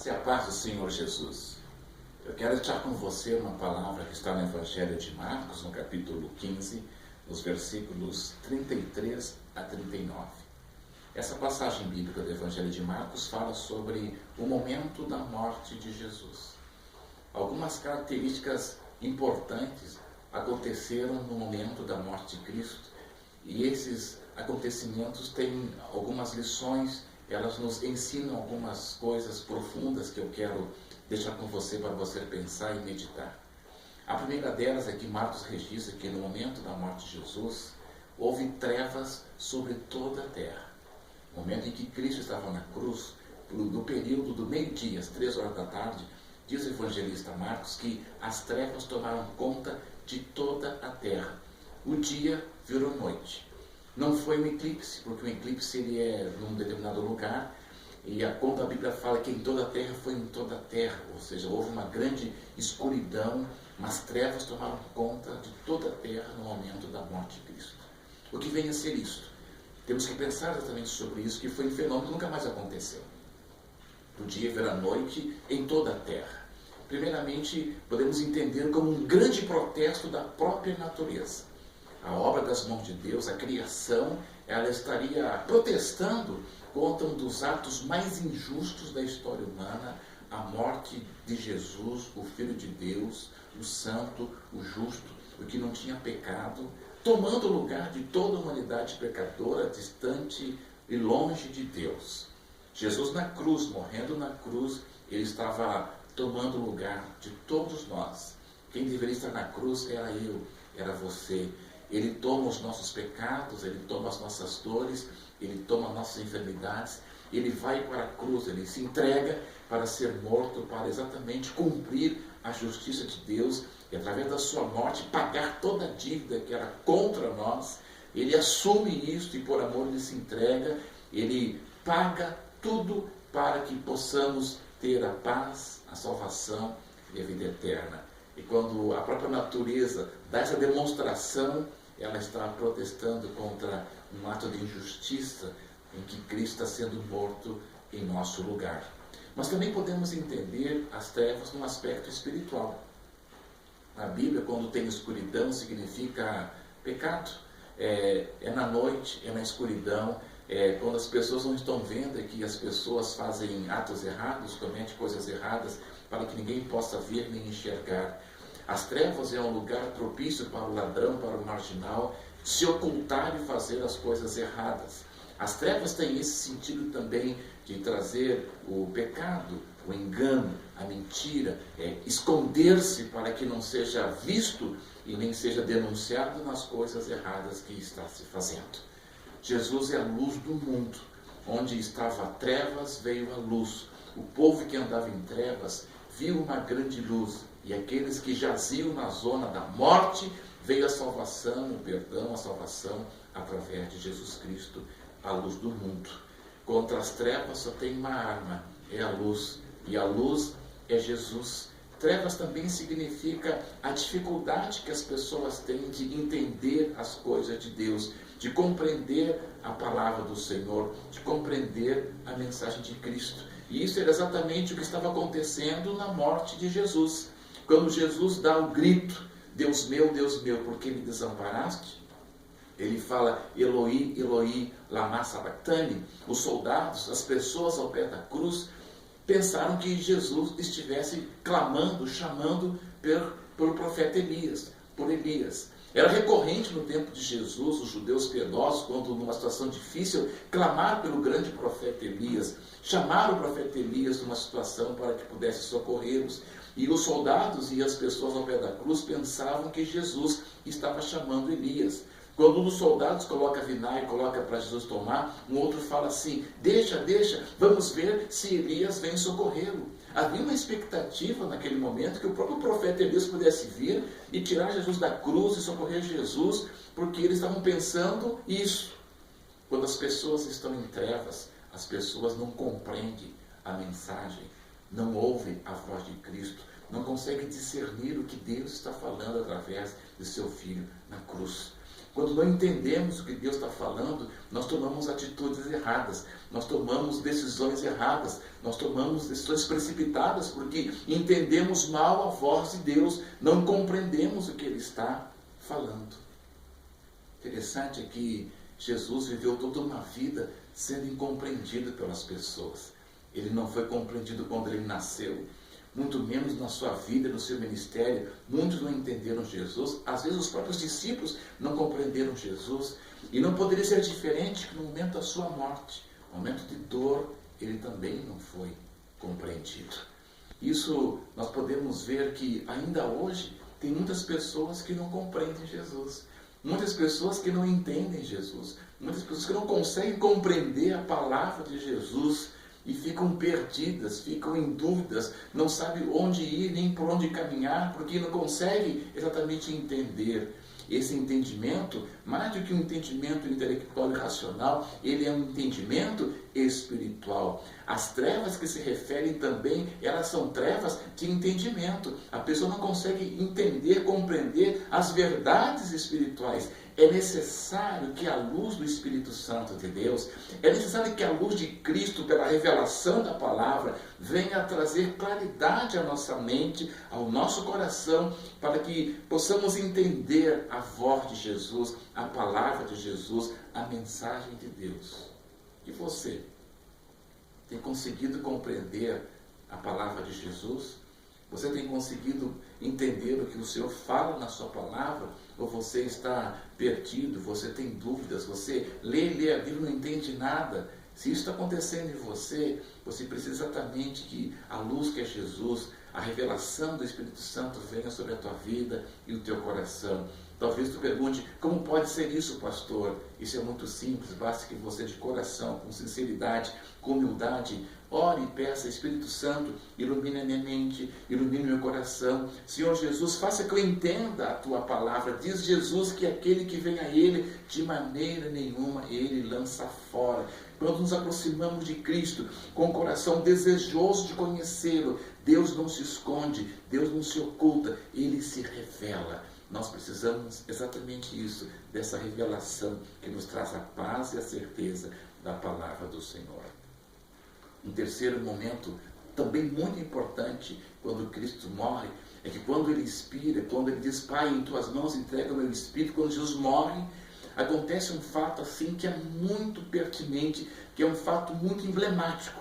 Se a paz do Senhor Jesus. Eu quero deixar com você uma palavra que está no Evangelho de Marcos, no capítulo 15, nos versículos 33 a 39. Essa passagem bíblica do Evangelho de Marcos fala sobre o momento da morte de Jesus. Algumas características importantes aconteceram no momento da morte de Cristo, e esses acontecimentos têm algumas lições. Elas nos ensinam algumas coisas profundas que eu quero deixar com você para você pensar e meditar. A primeira delas é que Marcos registra que no momento da morte de Jesus, houve trevas sobre toda a terra. No momento em que Cristo estava na cruz, no período do meio-dia, às 3 horas da tarde, diz o evangelista Marcos que as trevas tomaram conta de toda a terra. O dia virou noite. Não foi um eclipse, porque o eclipse ele é num determinado lugar, e quando a Bíblia fala que em toda a terra, foi em toda a terra, ou seja, houve uma grande escuridão, mas trevas tomaram conta de toda a terra no momento da morte de Cristo. O que vem a ser isto? Temos que pensar exatamente sobre isso, que foi um fenômeno que nunca mais aconteceu. Do dia virar noite em toda a terra. Primeiramente, podemos entender como um grande protesto da própria natureza. A obra das mãos de Deus, a criação, ela estaria protestando contra um dos atos mais injustos da história humana, a morte de Jesus, o Filho de Deus, o santo, o justo, o que não tinha pecado, tomando o lugar de toda a humanidade pecadora, distante e longe de Deus. Jesus na cruz, morrendo na cruz, ele estava tomando o lugar de todos nós. Quem deveria estar na cruz era eu, era você. Ele toma os nossos pecados, ele toma as nossas dores, ele toma as nossas enfermidades, ele vai para a cruz, ele se entrega para ser morto, para exatamente cumprir a justiça de Deus e através da sua morte pagar toda a dívida que era contra nós. Ele assume isso e por amor ele se entrega, ele paga tudo para que possamos ter a paz, a salvação e a vida eterna. E quando a própria natureza dá essa demonstração, ela está protestando contra um ato de injustiça em que Cristo está sendo morto em nosso lugar. Mas também podemos entender as trevas num aspecto espiritual. Na Bíblia, quando tem escuridão, significa pecado. É na noite, é na escuridão, quando as pessoas não estão vendo, é que as pessoas fazem atos errados, cometem coisas erradas, para que ninguém possa ver nem enxergar. As trevas é um lugar propício para o ladrão, para o marginal, se ocultar e fazer as coisas erradas. As trevas têm esse sentido também de trazer o pecado, o engano, a mentira, esconder-se para que não seja visto e nem seja denunciado nas coisas erradas que está se fazendo. Jesus é a luz do mundo. Onde estava trevas, veio a luz. O povo que andava em trevas viu uma grande luz. E aqueles que jaziam na zona da morte, veio a salvação, o perdão, a salvação através de Jesus Cristo, a luz do mundo. Contra as trevas só tem uma arma, é a luz. E a luz é Jesus. Trevas também significa a dificuldade que as pessoas têm de entender as coisas de Deus, de compreender a palavra do Senhor, de compreender a mensagem de Cristo. E isso era exatamente o que estava acontecendo na morte de Jesus. Quando Jesus dá o grito, Deus meu, por que me desamparaste? Ele fala, Eloi, Eloi, lama sabachthani. Os soldados, as pessoas ao pé da cruz, pensaram que Jesus estivesse clamando, chamando pelo profeta Elias, por Elias. Era recorrente no tempo de Jesus, os judeus piedosos, quando numa situação difícil, clamar pelo grande profeta Elias, chamar o profeta Elias numa situação para que pudesse socorrê-los. E os soldados e as pessoas ao pé da cruz pensavam que Jesus estava chamando Elias. Quando um dos soldados coloca vinagre, coloca para Jesus tomar, um outro fala assim, deixa, vamos ver se Elias vem socorrê-lo. Havia uma expectativa naquele momento que o próprio profeta Elias pudesse vir e tirar Jesus da cruz e socorrer Jesus, porque eles estavam pensando isso. Quando as pessoas estão em trevas, as pessoas não compreendem a mensagem, não ouvem a voz de Cristo, não conseguem discernir o que Deus está falando através de seu Filho na cruz. quando não entendemos o que Deus está falando, nós tomamos atitudes erradas, nós tomamos decisões erradas, nós tomamos decisões precipitadas, porque entendemos mal a voz de Deus, não compreendemos o que Ele está falando. Interessante é que Jesus viveu toda uma vida sendo incompreendido pelas pessoas. Ele não foi compreendido quando ele nasceu, muito menos na sua vida, no seu ministério. Muitos não entenderam Jesus, às vezes os próprios discípulos não compreenderam Jesus, e não poderia ser diferente que no momento da sua morte, no momento de dor, ele também não foi compreendido. Isso nós podemos ver que ainda hoje tem muitas pessoas que não compreendem Jesus, muitas pessoas que não entendem Jesus, muitas pessoas que não conseguem compreender a palavra de Jesus, e ficam perdidas, ficam em dúvidas, não sabem onde ir nem por onde caminhar, porque não conseguem exatamente entender. Esse entendimento, mais do que um entendimento intelectual e racional, ele é um entendimento espiritual. As trevas que se referem também, elas são trevas de entendimento. A pessoa não consegue entender, compreender as verdades espirituais. É necessário que a luz do Espírito Santo de Deus, é necessário que a luz de Cristo, pela revelação da palavra, venha trazer claridade à nossa mente, ao nosso coração, para que possamos entender a voz de Jesus, a palavra de Jesus, a mensagem de Deus. E você? Tem conseguido compreender a palavra de Jesus? Você tem conseguido entender o que o Senhor fala na sua palavra? Ou você está perdido, você tem dúvidas, você lê a Bíblia e não entende nada? Se isso está acontecendo em você, você precisa exatamente que a luz que é Jesus, a revelação do Espírito Santo venha sobre a tua vida e o teu coração. Talvez tu pergunte, como pode ser isso, pastor? Isso é muito simples, basta que você de coração, com sinceridade, com humildade, ore e peça, Espírito Santo, ilumine a minha mente, ilumine meu coração. Senhor Jesus, faça que eu entenda a tua palavra. Diz Jesus que aquele que vem a Ele, de maneira nenhuma Ele lança fora. Quando nos aproximamos de Cristo, com o coração desejoso de conhecê-lo, Deus não se esconde, Deus não se oculta, Ele se revela. Nós precisamos exatamente isso, dessa revelação que nos traz a paz e a certeza da palavra do Senhor. Um terceiro momento, também muito importante, quando Cristo morre, é que quando Ele expira, quando Ele diz, Pai, em Tuas mãos entrega o meu Espírito, quando Jesus morre, acontece um fato assim que é muito pertinente, que é um fato muito emblemático.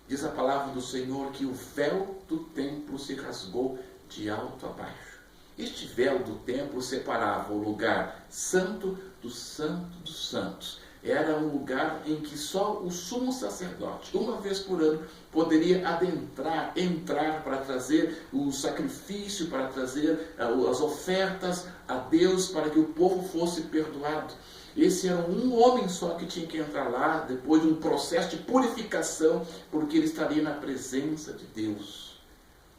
Diz a palavra do Senhor que o véu do templo se rasgou de alto a baixo. Este véu do templo separava o lugar santo do santo dos santos. Era um lugar em que só o sumo sacerdote, uma vez por ano, poderia entrar para trazer o sacrifício, para trazer as ofertas a Deus, para que o povo fosse perdoado. Esse era um homem só que tinha que entrar lá, depois de um processo de purificação, porque ele estaria na presença de Deus.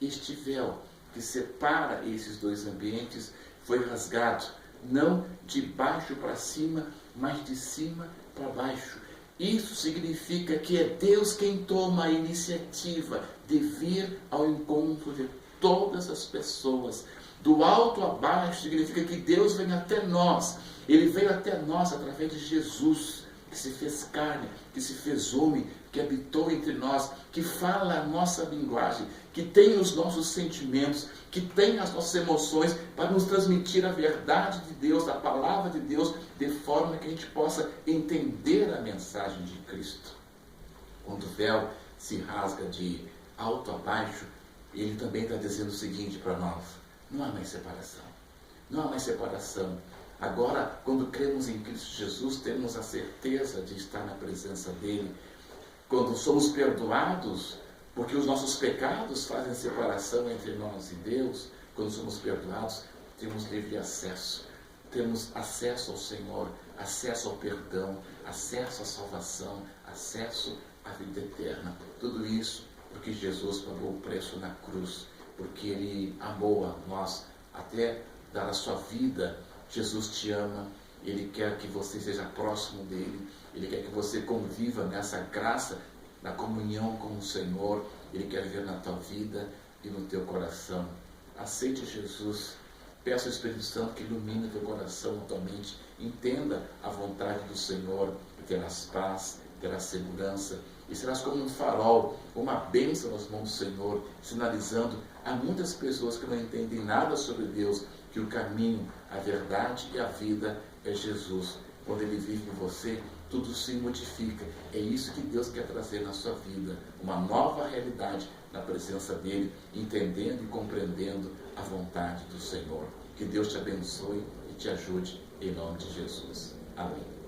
Este véu que separa esses dois ambientes foi rasgado, não de baixo para cima, mas de cima para baixo. Isso significa que é Deus quem toma a iniciativa de vir ao encontro de todas as pessoas. Do alto a baixo significa que Deus vem até nós. Ele veio até nós através de Jesus, que se fez carne, que se fez homem, que habitou entre nós, que fala a nossa linguagem, que tem os nossos sentimentos, que tem as nossas emoções, para nos transmitir a verdade de Deus, a palavra de Deus, de forma que a gente possa entender a mensagem de Cristo. Quando o véu se rasga de alto a baixo, ele também está dizendo o seguinte para nós: não há mais separação. Não há mais separação. Agora, quando cremos em Cristo Jesus, temos a certeza de estar na presença dEle. Quando somos perdoados, porque os nossos pecados fazem separação entre nós e Deus, quando somos perdoados, temos livre acesso. Temos acesso ao Senhor, acesso ao perdão, acesso à salvação, acesso à vida eterna. Tudo isso porque Jesus pagou o preço na cruz, porque Ele amou a nós até dar a sua vida. Jesus te ama, Ele quer que você seja próximo dEle, Ele quer que você conviva nessa graça, na comunhão com o Senhor. Ele quer ver na tua vida e no teu coração. Aceite Jesus, Peço ao Espírito Santo que ilumine o teu coração, a tua mente, entenda a vontade do Senhor, e terás paz, terás segurança, e serás como um farol, uma bênção nas mãos do Senhor, sinalizando a muitas pessoas que não entendem nada sobre Deus, que o caminho, a verdade e a vida é Jesus. Quando Ele vive em você, tudo se modifica. É isso que Deus quer trazer na sua vida, uma nova realidade na presença dEle, entendendo e compreendendo a vontade do Senhor. Que Deus te abençoe e te ajude, em nome de Jesus. Amém.